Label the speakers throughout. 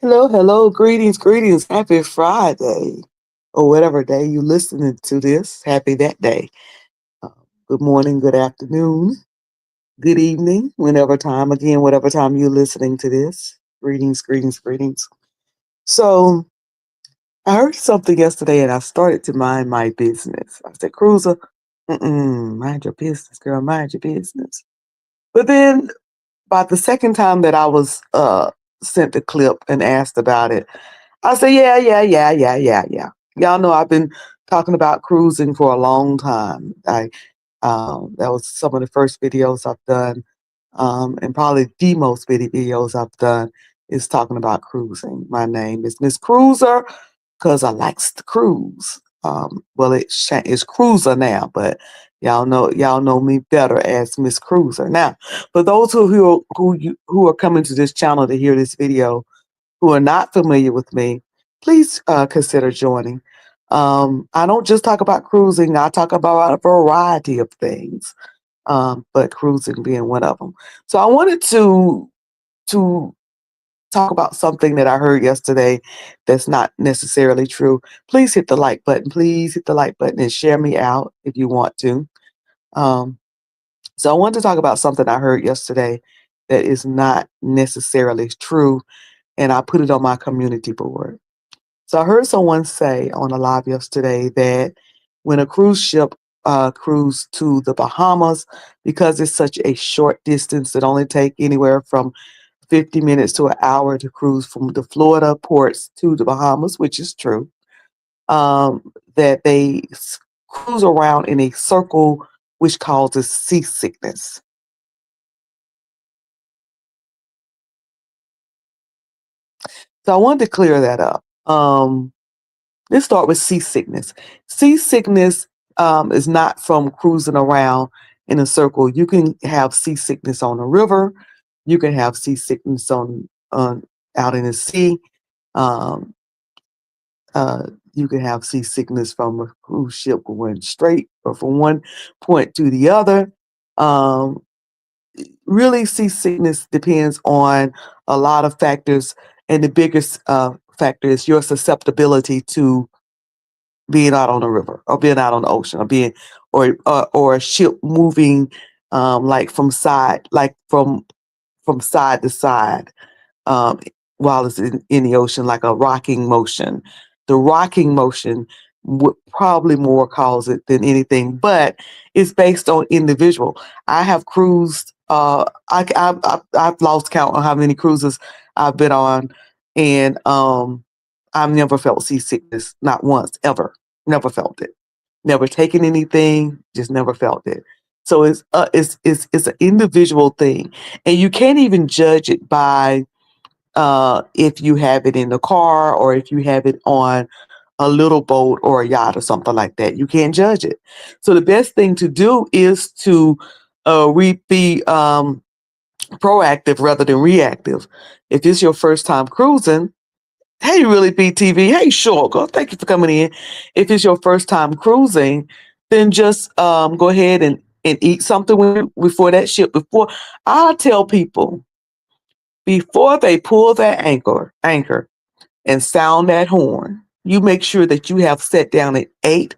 Speaker 1: Hello, hello, greetings. Happy Friday, or whatever day you listening to this. Happy that day. Uh, Good morning, good afternoon, good evening, whatever time you're listening to this. Greetings. So I heard something yesterday, and I started to mind my business. I said, Cruiser, mind your business, girl, mind your business. But then, about the second time that I was sent the clip and asked about it, I said, yeah. Y'all know I've been talking about cruising for a long time. That was some of the first videos I've done, and probably the most videos I've done is talking about cruising. My name is Miss Cruiser because I likes to cruise. Well, it's Cruiser now, but y'all know me better as Miss Cruiser. Now, for those who are coming to this channel to hear this video, who are not familiar with me, please consider joining. I don't just talk about cruising, I talk about a variety of things, but cruising being one of them. So I wanted to talk about something that I heard yesterday that's not necessarily true. Please hit the like button. Please hit the like button and share me out if you want to. Um, so I wanted to talk about something I heard yesterday that is not necessarily true, and I put it on my community board. So I heard someone say on a live yesterday that when a cruise ship cruise to the Bahamas, because it's such a short distance, it only take anywhere from 50 minutes to an hour to cruise from the Florida ports to the Bahamas, which is true, that they cruise around in a circle which causes seasickness. So I wanted to clear that up. Let's start with seasickness. Seasickness is not from cruising around in a circle. You can have seasickness on a river. You can have seasickness on out in the sea. Um, uh, you can have seasickness from a cruise ship going straight or from one point to the other. Um, really, seasickness depends on a lot of factors, and the biggest factor is your susceptibility to being out on the river or being out on the ocean or being or a ship moving like from side to side um, while it's in the ocean, like a rocking motion. The rocking motion would probably more cause it than anything, but it's based on individual. I have cruised. I've lost count on how many cruises I've been on, and I've never felt seasickness, not once, ever. Never felt it. Never taken anything, just never felt it. So it's an individual thing, and you can't even judge it by if you have it in the car or if you have it on a little boat or a yacht or something like that. You can't judge it. So the best thing to do is to be proactive rather than reactive. If it's your first time cruising, hey, really, BTV. Hey, sure, girl. Thank you for coming in. If it's your first time cruising, then just go ahead and eat something before that ship. Before I tell people, before they pull that anchor and sound that horn, you make sure that you have sat down and ate,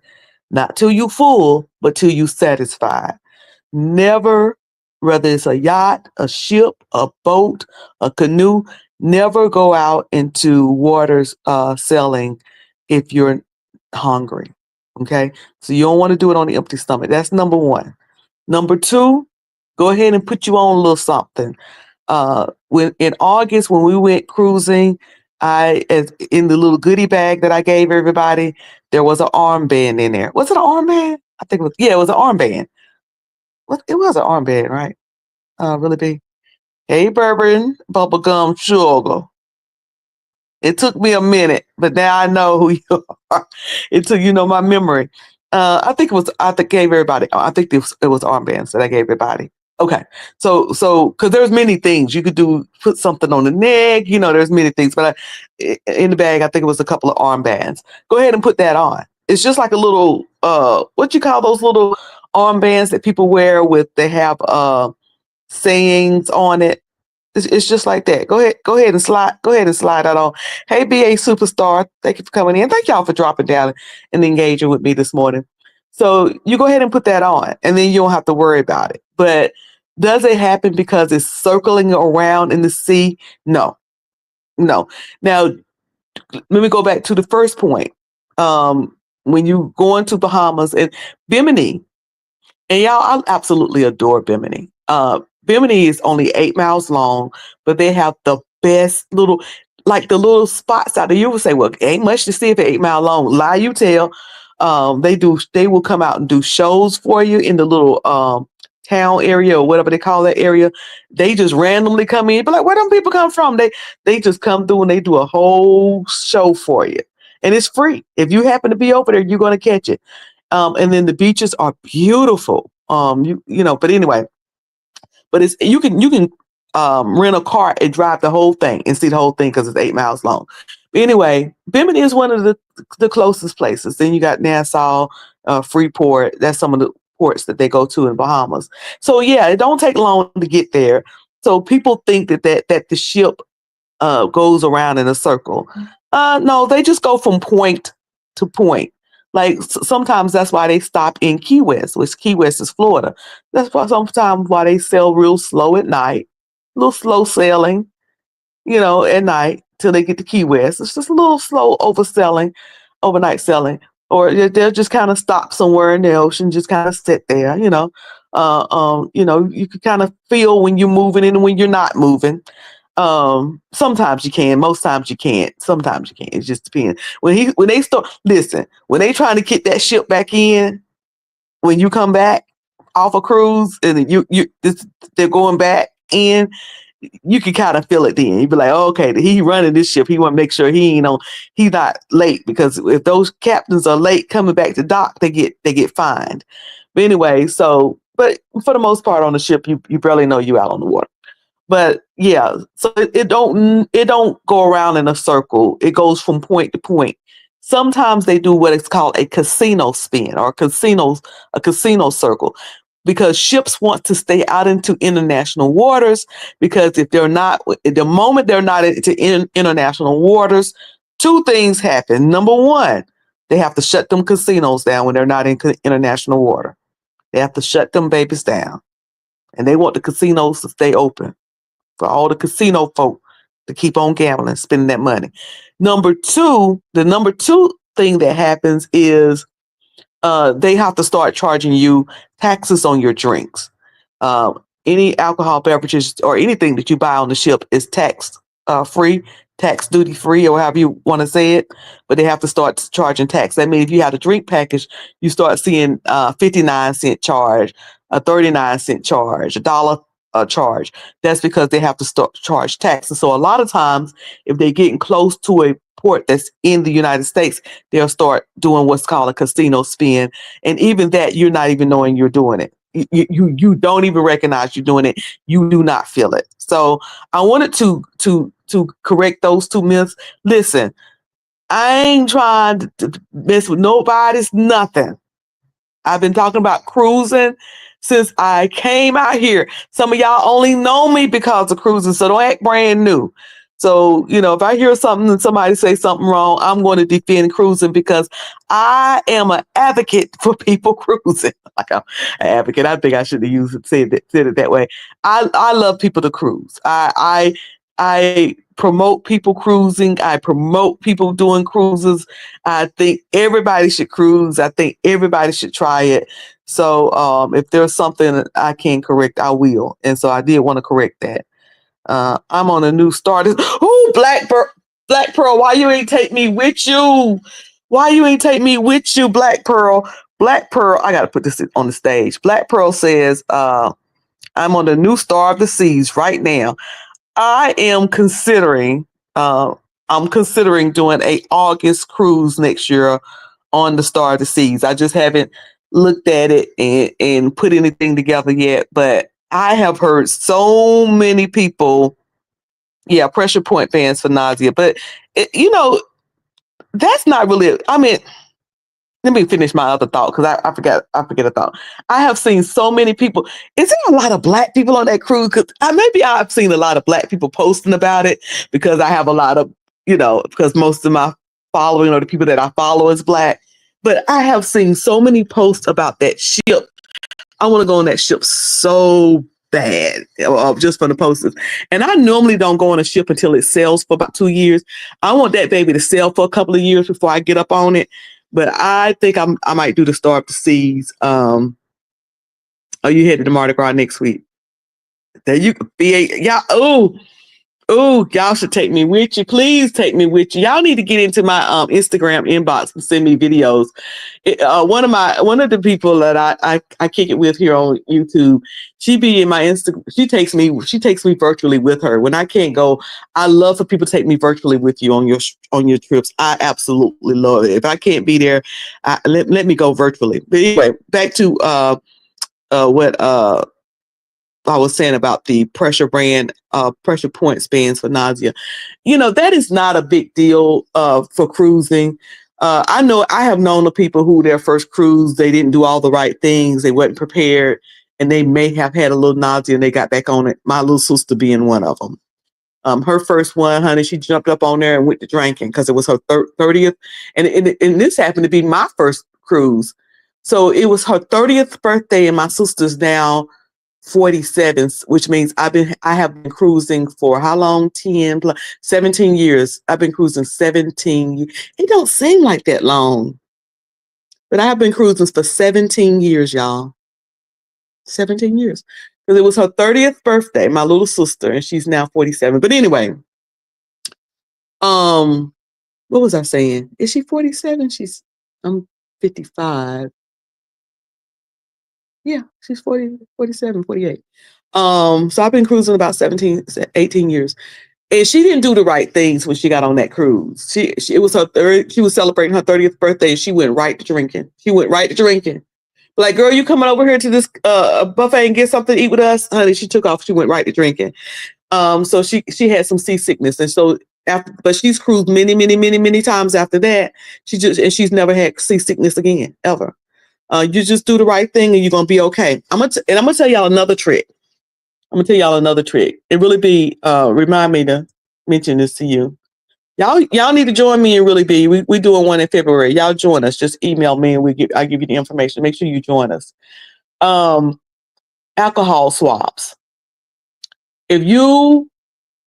Speaker 1: not till you full, but till you satisfied. Never, whether it's a yacht, a ship, a boat, a canoe, never go out into waters sailing if you're hungry. Okay. So you don't want to do it on the empty stomach. That's number one. Number two, go ahead and put you on a little something. When in August when we went cruising, in the little goodie bag that I gave everybody, there was an armband in there. Was it an armband? I think it was. Yeah, it was an armband. What? It was an armband, right? Really big. Hey, bourbon, bubblegum, sugar. It took me a minute, but now I know who you are. It took my memory. I think it was. I think gave everybody. I think it was armbands that I gave everybody. Okay, so because there's many things you could do. Put something on the neck. There's many things, but in the bag, I think it was a couple of armbands. Go ahead and put that on. It's just like a little what you call those little armbands that people wear with they have sayings on it. It's just like that. Go ahead and slide. Go ahead and slide that on. Hey, BA Superstar, thank you for coming in. Thank y'all for dropping down and engaging with me this morning. So you go ahead and put that on, and then you don't have to worry about it. But does it happen because it's circling around in the sea? No, no. Now let me go back to the first point. When you go into Bahamas and Bimini, and y'all, I absolutely adore Bimini. Bimini is only 8 miles long, but they have the best little, like the little spots out there. You would say, well, ain't much to see if it's 8 mile long. Lie you tell. They will come out and do shows for you in the little town area or whatever they call that area. They just randomly come in, but like, where them people come from? They just come through and they do a whole show for you. And it's free. If you happen to be over there, you're gonna catch it. And then the beaches are beautiful. But anyway, but it's you can rent a car and drive the whole thing and see the whole thing because it's 8 miles long. But anyway, Bimini is one of the closest places. Then you got Nassau, Freeport. That's some of the ports that they go to in Bahamas. So yeah, it don't take long to get there. So people think that the ship goes around in a circle. No, they just go from point to point. Like sometimes that's why they stop in Key West, which Key West is Florida. That's why sometimes why they sail real slow at night, a little slow sailing, at night till they get to Key West. It's just a little slow overselling, overnight selling, or they'll just kind of stop somewhere in the ocean, just kind of sit there. You can kind of feel when you're moving and when you're not moving. Sometimes you can, most times you can't. Sometimes you can't. It just depends. When they start, listen, when they trying to get that ship back in, when you come back off a cruise and they're going back in, you can kind of feel it then. You be like, oh, okay, he running this ship. He want to make sure he's not late, because if those captains are late coming back to dock, they get fined. But anyway, but for the most part on the ship, you barely know you out on the water. But yeah, so it don't go around in a circle. It goes from point to point. Sometimes they do what is called a casino spin or a casino circle, because ships want to stay out into international waters, because if they're not, the moment they're not into international waters, two things happen. Number one, they have to shut them casinos down when they're not in international water. They have to shut them babies down, and they want the casinos to stay open for all the casino folk to keep on gambling, spending that money. The number two thing that happens is they have to start charging you taxes on your drinks. Any alcohol beverages or anything that you buy on the ship is tax free, tax duty free, or however you want to say it. But they have to start charging tax. That means if you have a drink package, you start seeing 59-cent charge, a 39-cent charge, $1 charge. That's because they have to start charge tax. And so a lot of times, if they're getting close to a port that's in the United States, they'll start doing what's called a casino spin. And even that, you're not even knowing you're doing it. You don't even recognize you're doing it. You do not feel it. So I wanted to correct those two myths. Listen, I ain't trying to mess with nobody's nothing. I've been talking about cruising since I came out here. Some of y'all only know me because of cruising, so don't act brand new. So, if I hear something and somebody say something wrong, I'm going to defend cruising, because I am an advocate for people cruising. Like I'm an advocate. I think I should have said it that way. I love people to cruise. I promote people cruising. I promote people doing cruises. I think everybody should cruise. I think everybody should try it. So if there's something I can correct, I will. And so I did want to correct that. I'm on a new start. Oh, Black Pearl, why you ain't take me with you? Why you ain't take me with you, Black Pearl? Black Pearl, I got to put this on the stage. Black Pearl says, I'm on the new Star of the Seas right now. I am considering doing a August cruise next year on the Star of the Seas. I just haven't looked at it and put anything together yet, but I have heard so many people, pressure point fans for nausea, but that's not really, I mean, let me finish my other thought because I forget a thought. I have seen so many people. Is there a lot of black people on that cruise? Because maybe I've seen a lot of black people posting about it because I have a lot of, because most of my following or the people that I follow is black. But I have seen so many posts about that ship. I want to go on that ship so bad, just from the posters. And I normally don't go on a ship until it sails for about 2 years. I want that baby to sail for a couple of years before I get up on it. But I think I might do the Star of the Seas. Are you headed to Mardi Gras next week? There you could be. Yeah. Oh, y'all should take me with you. Please take me with you. Y'all need to get into my Instagram inbox and send me videos. One of the people that I kick it with here on YouTube, she be in my Instagram. She takes me virtually with her when I can't go. I love for people to take me virtually with you on your trips. I absolutely love it. If I can't be there, let me go virtually. But anyway, back to what I was saying about the pressure point bands for nausea. That is not a big deal for cruising. I know I have known the people who their first cruise, they didn't do all the right things. They weren't prepared and they may have had a little nausea and they got back on it. My little sister being one of them. Her first one, honey, she jumped up on there and went to drinking because it was her 30th. And this happened to be my first cruise. So it was her 30th birthday and my sister's now 47, which means I have been cruising for how long? 17 years. I've been cruising 17. It don't seem like that long, but I have been cruising for 17 years, y'all. 17 years. Because it was her 30th birthday, my little sister, and she's now 47. But anyway, what was I saying? Is she 47? I'm 55. Yeah, she's 40, 47, 48. So I've been cruising about 17, 18 years. And she didn't do the right things when she got on that cruise. It was she was celebrating her 30th birthday and she went right to drinking. Like, girl, you coming over here to this buffet and get something to eat with us? Honey, she took off. She went right to drinking. So she had some seasickness. And so but she's cruised many, many, many, many times after that. She's never had seasickness again, ever. You just do the right thing and you're going to be okay. I'm going to tell y'all another trick. It really be, remind me to mention this to you. Y'all need to join me in Really Be. We doing one in February. Y'all join us. Just email me and I'll give you the information. Make sure you join us. Alcohol swabs. If you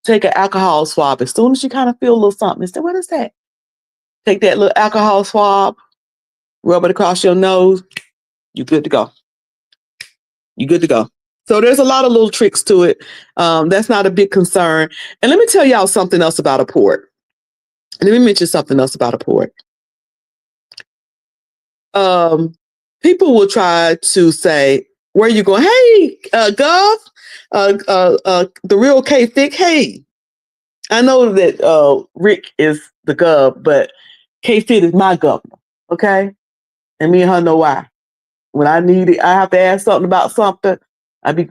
Speaker 1: take an alcohol swab, as soon as you kind of feel a little something, say, what is that? Take that little alcohol swab, rub it across your nose. You're good to go. So there's a lot of little tricks to it. That's not a big concern. And let me tell y'all something else about a port. Let me mention something else about a port. People will try to say, where you going? Hey, Gov, the real K Thick. Hey, I know that Rick is the Gov, but K Fit is my governor. Okay. And me and her know why. When I need it, I have to ask something about something. I'd be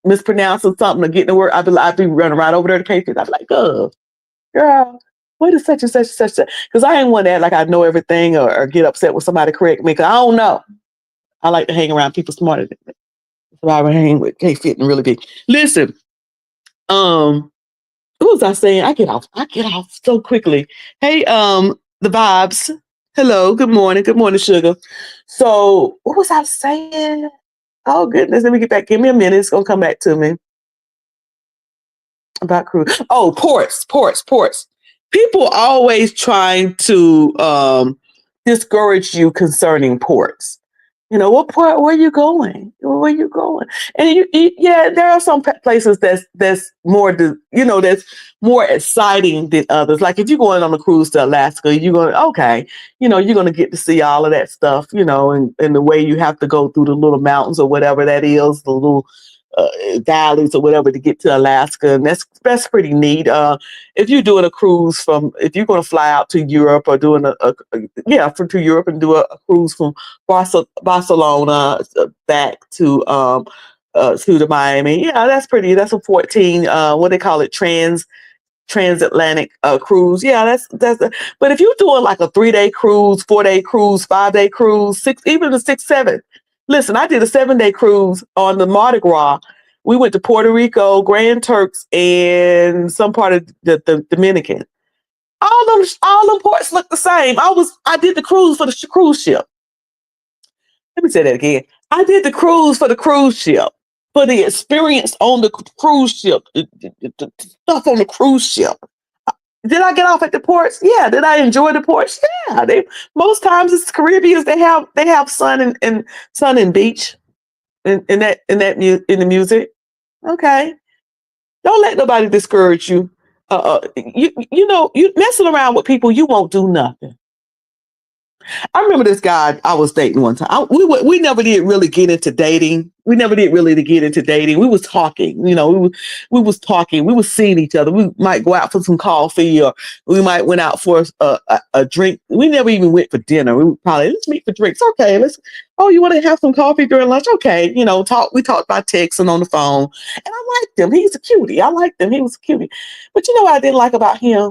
Speaker 1: mispronouncing something or getting the word. I'd be running right over there to K-Fit. I'd be like, girl, what is such and such and such? Because I ain't one that like I know everything or get upset when somebody correct me because I don't know. I like to hang around people smarter than me. So I would hang with K-Fit and Really Be. Listen, what was I saying? I get off so quickly. Hey, the vibes. Hello, good morning, sugar. So what was I saying? Oh goodness, let me get back. Give me a minute. It's gonna come back to me. About cruise. Oh, ports. People always trying to discourage you concerning ports. What port? Where you going? And there are some places that's more, that's more exciting than others. Like if you're going on a cruise to Alaska, you're going to get to see all of that stuff, and the way you have to go through the little mountains or whatever that is, the little valleys or whatever to get to Alaska, and that's pretty neat. If you're doing a cruise if you're going to fly out to Europe or doing to Europe and do a cruise from Barcelona back to the Miami, that's pretty. That's a 14. What they call it, transatlantic cruise. Yeah, but if you're doing like a 3-day cruise, 4-day cruise, 5-day cruise, even a 6, 7. Listen, I did a 7-day cruise on the Mardi Gras. We went to Puerto Rico, Grand Turks, and some part of the Dominican. All them ports look the same. I did the cruise for the cruise ship. Let me say that again. I did the cruise for the cruise ship, for the experience on the cruise ship, the stuff on the cruise ship. Did I get off at the ports? Yeah. Did I enjoy the ports? Yeah. Most times it's Caribbeans. They have sun and beach in the music. Okay. Don't let nobody discourage you. You messing around with people, you won't do nothing. I remember this guy I was dating one time. We never did really get into dating. We never did really to get into dating. We was talking, we was talking. We was seeing each other. We might go out for some coffee, or we might went out for a drink. We never even went for dinner. We would probably, let's meet for drinks. Okay, let's. Oh, you want to have some coffee during lunch? Okay, talk. We talked by text and on the phone, and I liked him. He's a cutie. I liked him. He was a cutie. But you know what I didn't like about him?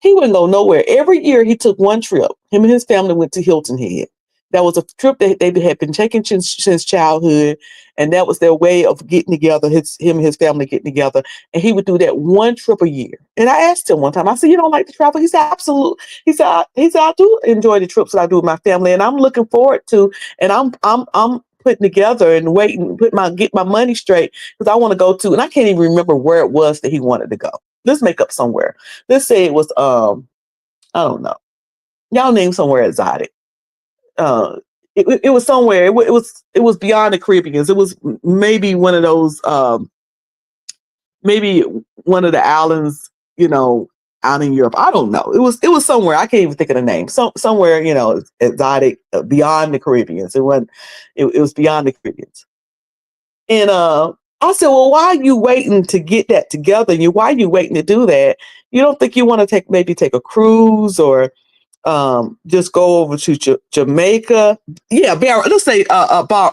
Speaker 1: He wouldn't go nowhere. Every year he took one trip. Him and his family went to Hilton Head. That was a trip that they had been taking since childhood, and that was their way of getting together. Him and his family getting together, and he would do that one trip a year. And I asked him one time. I said, "You don't like to travel?" He said, "Absolutely." He said, "I do enjoy the trips that I do with my family, and I'm looking forward to. And I'm putting together and waiting, get my money straight because I want to go to." And I can't even remember where it was that he wanted to go. Let's make up somewhere. Let's say it was I don't know. Y'all name somewhere exotic. It was somewhere. It was beyond the Caribbeans. It was maybe one of those maybe one of the islands, out in Europe. I don't know. It was somewhere. I can't even think of the name. Somewhere, exotic, beyond the Caribbeans. It was beyond the Caribbeans. And I said, "Well, why are you waiting to get that together? Why are you waiting to do that? You don't think you want to maybe take a cruise, or just go over to Jamaica?" Yeah, let's say Bora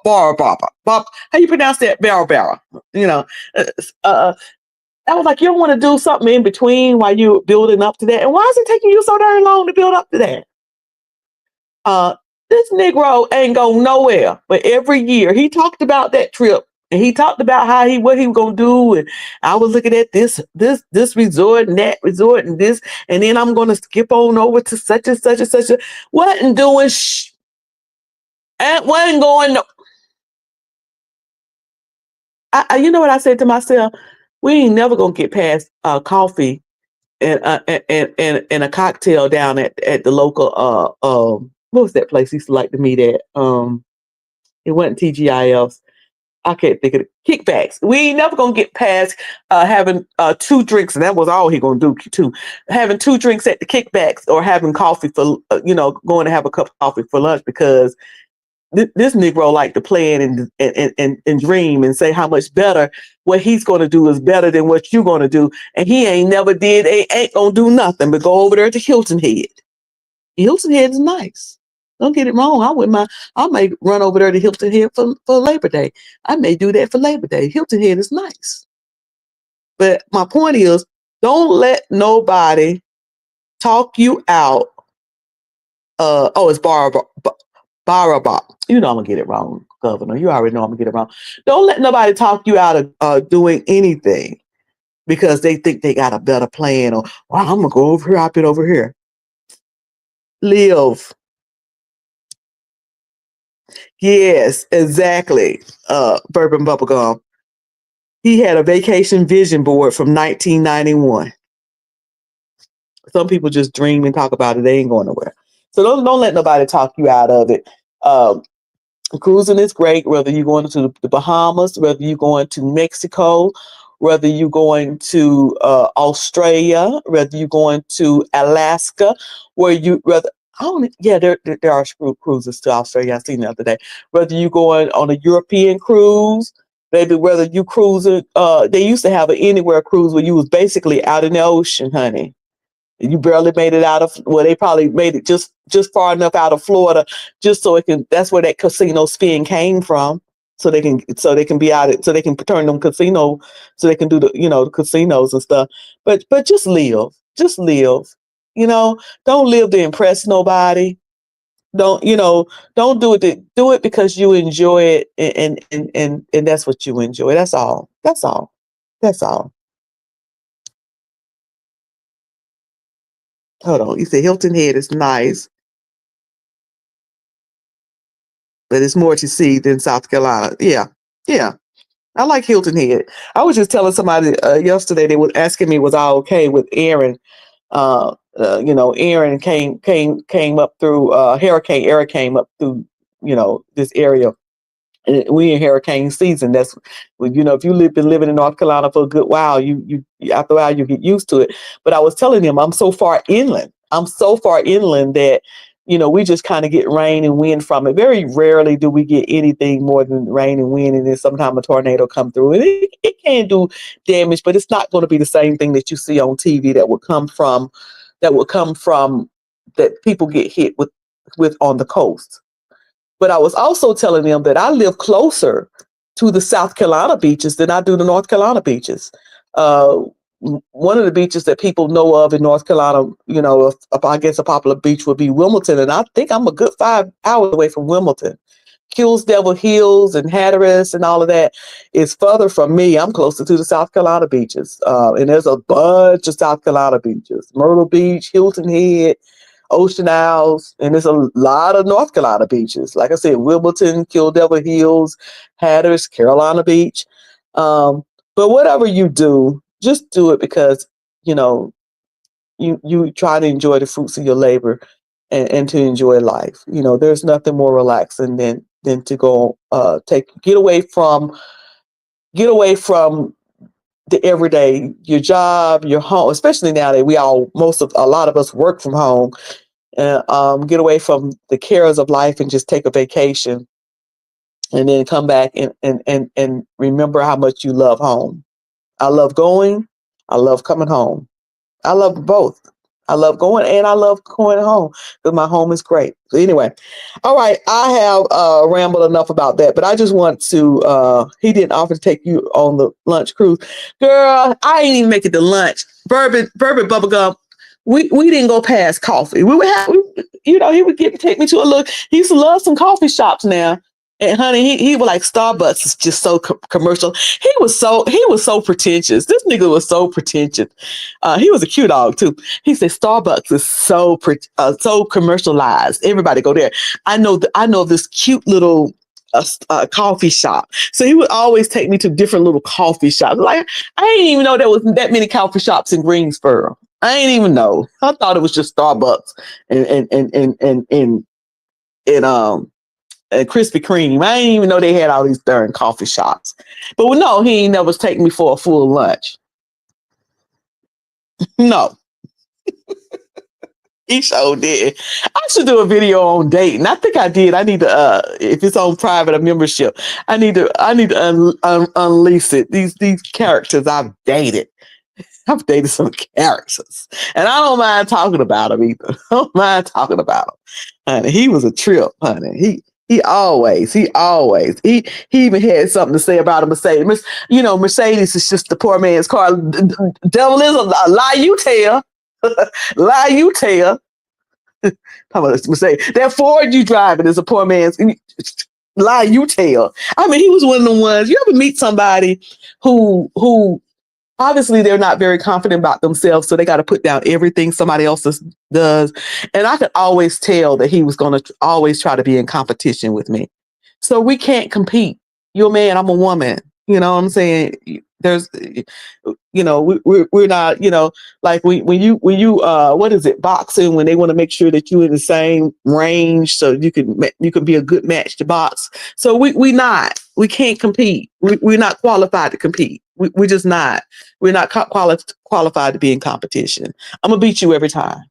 Speaker 1: Bora. Bob, how you pronounce that? Bora Bora. Uh, uh, I was like, "You don't want to do something in between while you're building up to that? And why is it taking you so darn long to build up to that?" Uh, this Negro ain't going nowhere. But every year he talked about that trip, and he talked about what he was gonna do. And I was looking at this resort and that resort and this, and then I'm gonna skip on over to such and such and such. Wasn't doing and wasn't going. You know what I said to myself? We ain't never gonna get past coffee and a cocktail down at the local what was that place he used to like to meet at? It wasn't TGIFs. I can't think of it. Kickbacks. We ain't never gonna get past having 2 drinks, and that was all he gonna do too. Having 2 drinks at the kickbacks, or having coffee for going to have a cup of coffee for lunch, because this Negro like to plan and dream and say how much better what he's gonna do is better than what you're gonna do, and he ain't never did. Ain't gonna do nothing but go over there to Hilton Head. Hilton Head is nice. Don't get it wrong. I may run over there to Hilton Head for Labor Day. I may do that for Labor Day. Hilton Head is nice. But my point is, don't let nobody talk you out. It's Baraba. I'm gonna get it wrong, Governor. You already know I'm gonna get it wrong. Don't let nobody talk you out of doing anything because they think they got a better plan, or, "Well, I'm gonna go over here. I've been over here." Live. Yes, exactly. Bourbon Bubblegum. He had a vacation vision board from 1991. Some people just dream and talk about it. They ain't going nowhere. So don't let nobody talk you out of it. Cruising is great, whether you're going to the Bahamas, whether you're going to Mexico, whether you're going to Australia, whether you're going to Alaska, where you rather. There are cruises to Australia. I seen the other day. Whether you're going on a European cruise, maybe whether you cruising, they used to have an anywhere cruise where you was basically out in the ocean, honey. You barely made it out of, well, they probably made it just far enough out of Florida, just so it can. That's where that casino spin came from. so they can be out so they can turn them casino so they can do the casinos and stuff. But just live. You know, don't live to impress nobody. Don't do it do it because you enjoy it, and that's what you enjoy. That's all. Hold on. You say Hilton Head is nice, but it's more to see than South Carolina. Yeah. Yeah. I like Hilton Head. I was just telling somebody yesterday, they were asking me was I okay with Aaron. Aaron came up through Hurricane Eric came up through this area. And we in hurricane season. That's well, if you been living in North Carolina for a good while, after a while you get used to it. But I was telling him I'm so far inland. I'm so far inland that we just kind of get rain and wind from it. Very rarely do we get anything more than rain and wind, and then sometime a tornado come through. And it can do damage, but it's not going to be the same thing that you see on TV that would come from that people get hit with on the coast. But I was also telling them that I live closer to the South Carolina beaches than I do the North Carolina beaches. Uh, One of the beaches that people know of in North Carolina, I guess a popular beach would be Wilmington, and I think I'm a good 5 hours away from Wilmington. Kills Devil Hills and Hatteras and all of that is further from me. I'm closer to the South Carolina beaches, and there's a bunch of South Carolina beaches: Myrtle Beach, Hilton Head, Ocean Isles, and there's a lot of North Carolina beaches. Like I said, Wilmington, Kill Devil Hills, Hatteras, Carolina Beach. But whatever you do, just do it because you know you try to enjoy the fruits of your labor and to enjoy life. There's nothing more relaxing than to go get away from the everyday, your job, your home, especially now that a lot of us work from home, and get away from the cares of life and just take a vacation and then come back and remember how much you love home. I love going. I love coming home. I love both. I love going and I love going home because my home is great. So anyway, all right, I have rambled enough about that, but I just want to. He didn't offer to take you on the lunch cruise, girl. I ain't even make it to lunch. Bourbon, bubblegum. We didn't go past coffee. We would have, he would take me to a look. He used to love some coffee shops now. And honey, he was like Starbucks is just so commercial. He was so pretentious. This nigga was so pretentious. He was a cute dog too. He said Starbucks is so commercialized. Everybody go there. I know this cute little coffee shop. So he would always take me to different little coffee shops. Like I didn't even know there was that many coffee shops in Greensboro. I didn't even know. I thought it was just Starbucks and Krispy Kreme. I didn't even know they had all these darn coffee shops. But no, he ain't never taken me for a full lunch. No, he sure did. I should do a video on dating. I think I did. I need to, if it's on private or membership, I need to unleash it. These characters I've dated. I've dated some characters, and I don't mind talking about them either. I don't mind talking about him. Honey, he was a trip, honey. He even had something to say about a Mercedes. Mercedes is just the poor man's car. Devil is a lie you tell. Lie you tell. How about Mercedes? That Ford you driving is a poor man's lie you tell. I mean, he was one of the ones. You ever meet somebody who obviously they're not very confident about themselves, so they got to put down everything somebody else does. And I could always tell that he was going to always try to be in competition with me. So we can't compete. You're a man, I'm a woman. You know what I'm saying? There's, we're not, like when you what is it, boxing, when they want to make sure that you're in the same range so you can be a good match to box. So we can't compete. We're not qualified to compete. We're just not. We're not qualified to be in competition. I'm gonna beat you every time.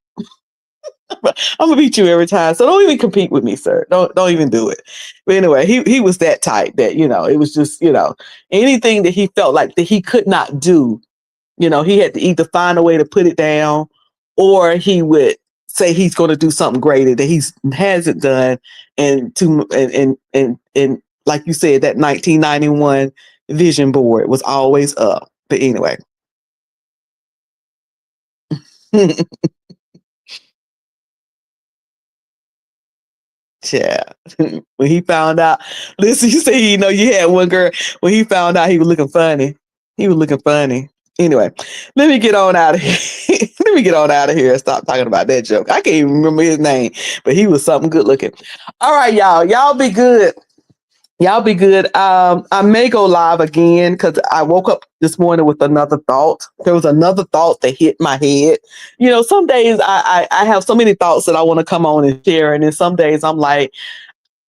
Speaker 1: I'm gonna beat you every time. So don't even compete with me, sir. Don't even do it. But anyway, he was that type that it was just anything that he felt like that he could not do. He had to either find a way to put it down, or he would say he's going to do something greater that he hasn't done, and like you said, that 1991 vision board was always up. But anyway. Yeah. When he found out, listen, you say you know you had one girl. When he found out he was looking funny, he was looking funny. Anyway, let me get on out of here. Let me get on out of here and stop talking about that joke. I can't even remember his name, but he was something good looking. All right, y'all. Y'all be good. Y'all be good. I may go live again because I woke up this morning with another thought. There was another thought that hit my head. You know, some days I have so many thoughts that I want to come on and share, and then some days I'm like,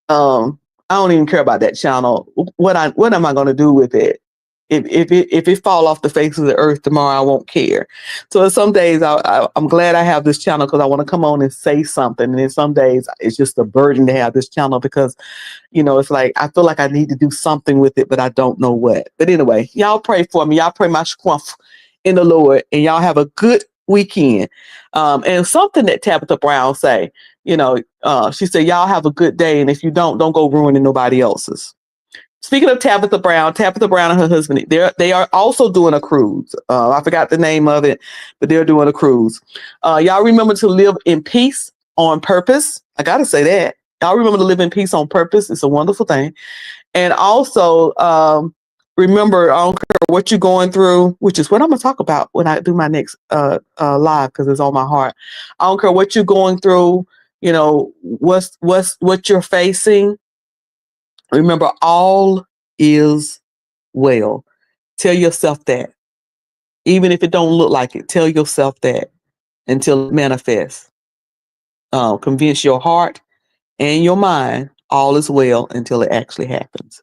Speaker 1: I don't even care about that channel. What am I going to do with it? If it fall off the face of the earth tomorrow, I won't care. So some days I'm glad I have this channel because I want to come on and say something. And then some days it's just a burden to have this channel because, you know, it's like I feel like I need to do something with it, but I don't know what. But anyway, y'all pray for me. Y'all pray my strength in the Lord, and y'all have a good weekend. And something that Tabitha Brown say, you know, she said, y'all have a good day. And if you don't go ruining nobody else's. Speaking of Tabitha Brown and her husband, they are also doing a cruise. I forgot the name of it, but they're doing a cruise. Y'all remember to live in peace on purpose. I got to say that. Y'all remember to live in peace on purpose. It's a wonderful thing. And also, remember, I don't care what you're going through, which is what I'm going to talk about when I do my next live because it's on my heart. I don't care what you're going through, you know, what you're facing. Remember, all is well. Tell yourself that. Even if it don't look like it, tell yourself that until it manifests. Convince your heart and your mind all is well until it actually happens.